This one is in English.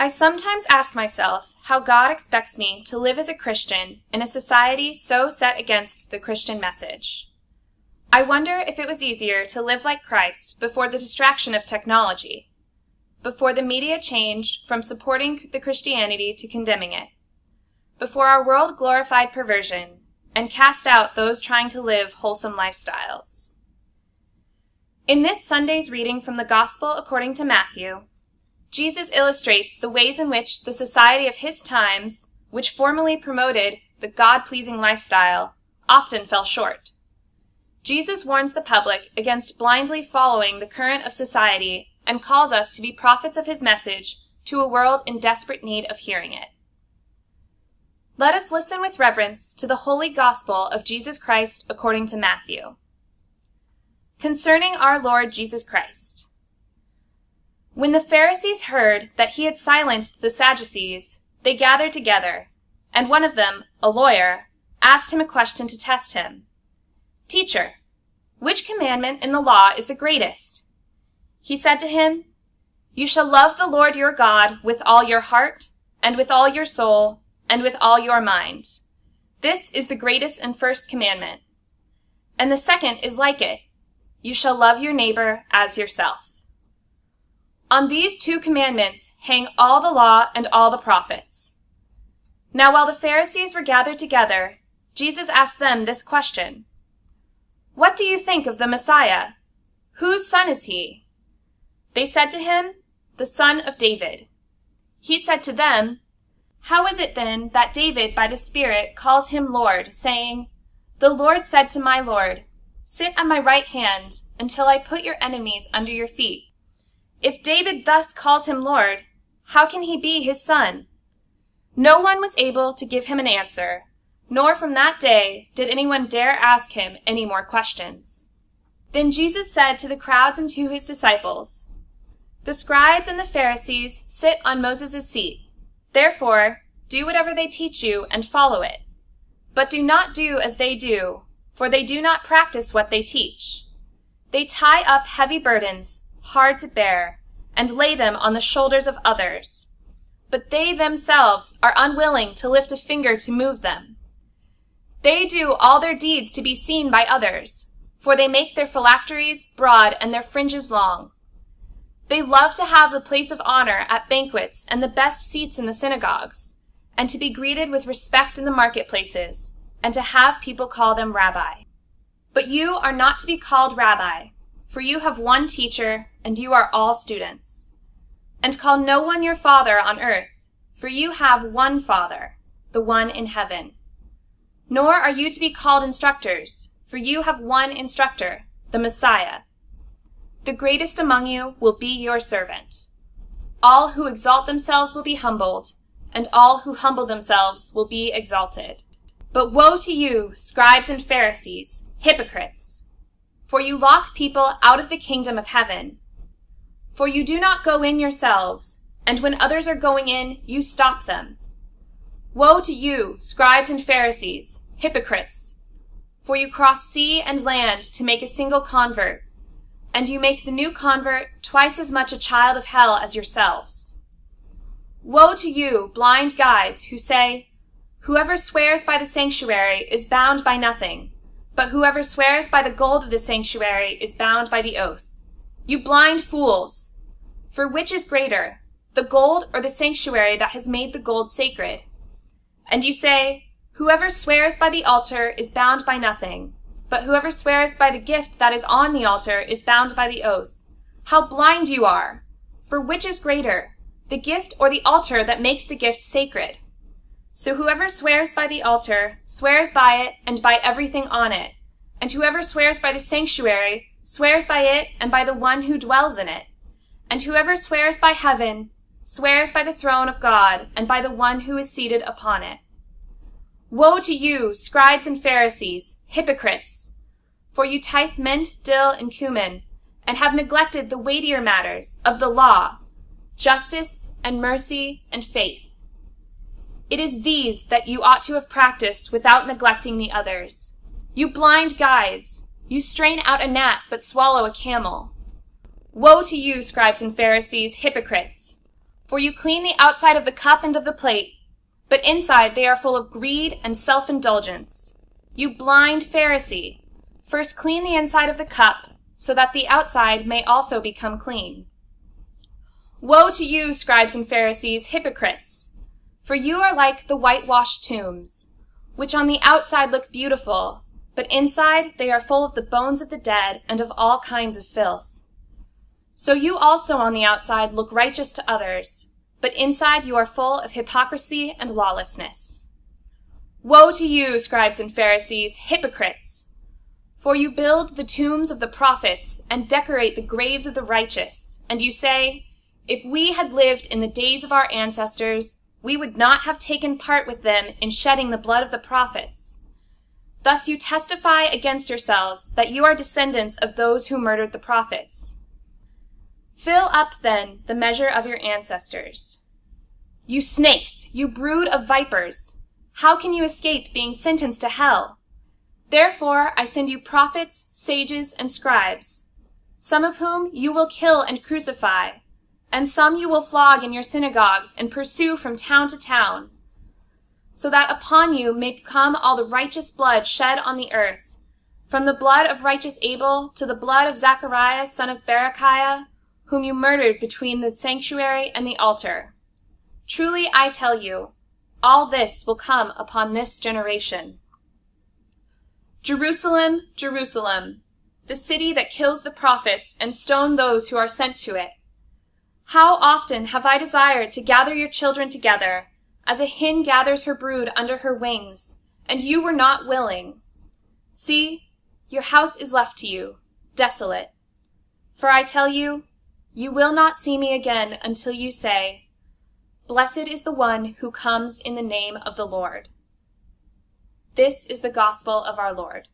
I sometimes ask myself how God expects me to live as a Christian in a society so set against the Christian message. I wonder if it was easier to live like Christ before the distraction of technology, before the media change from supporting the Christianity to condemning it, before our world glorified perversion and cast out those trying to live wholesome lifestyles. In this Sunday's reading from the Gospel according to Matthew, Jesus illustrates the ways in which the society of his times, which formerly promoted the God-pleasing lifestyle, often fell short. Jesus warns the public against blindly following the current of society and calls us to be prophets of his message to a world in desperate need of hearing it. Let us listen with reverence to the holy gospel of Jesus Christ according to Matthew. Concerning our Lord Jesus Christ. When the Pharisees heard that he had silenced the Sadducees, they gathered together, and one of them, a lawyer, asked him a question to test him. "Teacher, which commandment in the law is the greatest?" He said to him, "You shall love the Lord your God with all your heart, and with all your soul, and with all your mind. This is the greatest and first commandment. And the second is like it. You shall love your neighbor as yourself. On these two commandments hang all the law and all the prophets." Now while the Pharisees were gathered together, Jesus asked them this question: "What do you think of the Messiah? Whose son is he?" They said to him, "The son of David." He said to them, "How is it then that David by the Spirit calls him Lord, saying, 'The Lord said to my Lord, sit at my right hand until I put your enemies under your feet'? If David thus calls him Lord, how can he be his son?" No one was able to give him an answer, nor from that day did anyone dare ask him any more questions. Then Jesus said to the crowds and to his disciples, "The scribes and the Pharisees sit on Moses' seat. Therefore, do whatever they teach you and follow it. But do not do as they do, for they do not practice what they teach. They tie up heavy burdens, hard to bear, and lay them on the shoulders of others. But they themselves are unwilling to lift a finger to move them. They do all their deeds to be seen by others, for they make their phylacteries broad and their fringes long. They love to have the place of honor at banquets and the best seats in the synagogues, and to be greeted with respect in the marketplaces, and to have people call them rabbi. But you are not to be called rabbi, for you have one teacher, and you are all students. And call no one your father on earth, for you have one Father, the one in heaven. Nor are you to be called instructors, for you have one instructor, the Messiah. The greatest among you will be your servant. All who exalt themselves will be humbled, and all who humble themselves will be exalted. But woe to you, scribes and Pharisees, hypocrites! For you lock people out of the kingdom of heaven. For you do not go in yourselves, and when others are going in, you stop them. Woe to you, scribes and Pharisees, hypocrites! For you cross sea and land to make a single convert, and you make the new convert twice as much a child of hell as yourselves. Woe to you, blind guides, who say, 'Whoever swears by the sanctuary is bound by nothing, but whoever swears by the gold of the sanctuary is bound by the oath.' You blind fools! For which is greater, the gold or the sanctuary that has made the gold sacred? And you say, 'Whoever swears by the altar is bound by nothing, but whoever swears by the gift that is on the altar is bound by the oath.' How blind you are! For which is greater, the gift or the altar that makes the gift sacred? So whoever swears by the altar swears by it and by everything on it, and whoever swears by the sanctuary swears by it and by the one who dwells in it, and whoever swears by heaven swears by the throne of God and by the one who is seated upon it. Woe to you, scribes and Pharisees, hypocrites! For you tithe mint, dill, and cumin, and have neglected the weightier matters of the law, justice and mercy and faith. It is these that you ought to have practiced without neglecting the others. You blind guides, you strain out a gnat but swallow a camel. Woe to you, scribes and Pharisees, hypocrites! For you clean the outside of the cup and of the plate, but inside they are full of greed and self-indulgence. You blind Pharisee, first clean the inside of the cup, so that the outside may also become clean. Woe to you, scribes and Pharisees, hypocrites! For you are like the whitewashed tombs, which on the outside look beautiful, but inside they are full of the bones of the dead and of all kinds of filth. So you also on the outside look righteous to others, but inside you are full of hypocrisy and lawlessness. Woe to you, scribes and Pharisees, hypocrites! For you build the tombs of the prophets and decorate the graves of the righteous, and you say, if we had lived in the days of our ancestors, we would not have taken part with them in shedding the blood of the prophets. Thus you testify against yourselves that you are descendants of those who murdered the prophets. Fill up, then, the measure of your ancestors. You snakes, you brood of vipers, how can you escape being sentenced to hell? Therefore I send you prophets, sages, and scribes, some of whom you will kill and crucify, and some you will flog in your synagogues and pursue from town to town, so that upon you may come all the righteous blood shed on the earth, from the blood of righteous Abel to the blood of Zacharias, son of Berechiah, whom you murdered between the sanctuary and the altar. Truly I tell you, all this will come upon this generation. Jerusalem, Jerusalem, the city that kills the prophets and stones those who are sent to it. How often have I desired to gather your children together, as a hen gathers her brood under her wings, and you were not willing. See, your house is left to you, desolate. For I tell you, you will not see me again until you say, Blessed is the one who comes in the name of the Lord. This is the gospel of our Lord.